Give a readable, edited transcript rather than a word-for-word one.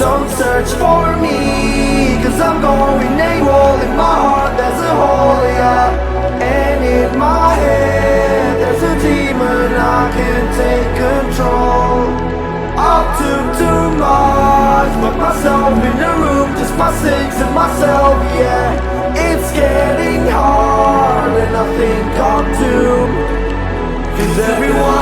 Don't search for me, cause I'm going AWOL. In my heart there's a hole, yeah. And in my head there's a demon, I can't take control. I took too much, locked myself in a room, just my sins and myself, yeah. It's getting hard and I think I'm doomed, cause everyone